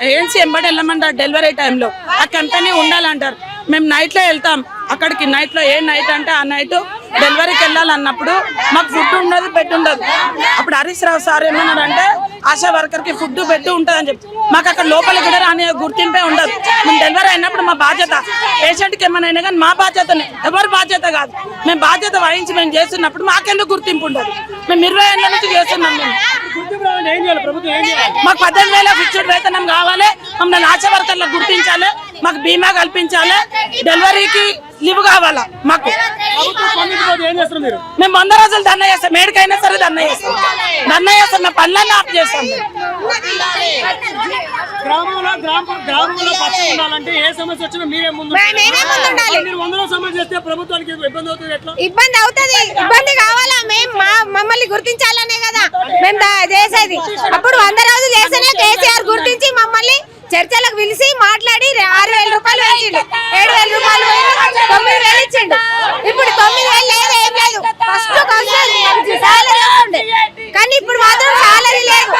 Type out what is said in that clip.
ANC ఎంబడి వెళ్ళమంటారు delivery టైంలో. ఆ కంపెనీ ఉండాలంటారు. మేము నైట్లో వెళ్తాం అక్కడికి. నైట్లో ఏ నైట్ అంటే ఆ నైట్ డెలివరీకి వెళ్ళాలన్నప్పుడు మాకు ఫుడ్ ఉండదు, బెడ్ ఉండదు. అప్పుడు హరీష్ రావు సార్ ఏమన్నారంటే ఆశా వర్కర్కి ఫుడ్ బెడ్ ఉంటుంది అని చెప్పి మాకు అక్కడ లోపల కూడా రాని గుర్తింపే ఉండదు. మేము డెలివరీ అయినప్పుడు మా బాధ్యత పేషెంట్కి ఏమైనా అయినా కానీ మా బాధ్యతనే, ఎవరి బాధ్యత కాదు. మేము బాధ్యత వహించి మేము చేస్తున్నప్పుడు మాకెందుకు గుర్తింపు ఉండదు? మేము 20 ఏళ్ళ నుంచి చేస్తున్నాం. మేము మాకు 18,000 ఫిక్స్డ్ వేతనం కావాలి, మమ్మల్ని ఆశా వర్కర్లకు గుర్తించాలి, మాకు బీమా కల్పించాలి, డెలివరీకి లీవ్ కావాలా మాకు. మేము 100 రోజులు ధర్నా చేస్తాం, మేడికైనా సరే ధర్నా చేస్తాం. మేము పనులన్నీ ఆఫ్ చేస్తాం. ఇబ్బంది అవుతుంది, ఇబ్బంది కావాలా? మమ్మల్ని గుర్తించాలనే కదా మేము చేసేది. అప్పుడు 100 రోజులు చేస్తేనే కేసీఆర్ గుర్తించి మమ్మల్ని చర్చలకు పిలిచి మాట్లాడి 6,000 రూపాయలు పెంచిండు, 7,000 రూపాయలు 9,000 ఇచ్చిండు. ఇప్పుడు 9,000 లేదు, ఏం లేదు. ఫస్ట్ సాలరీ ఉండే కానీ ఇప్పుడు మాత్రం సాలరీ లేదు.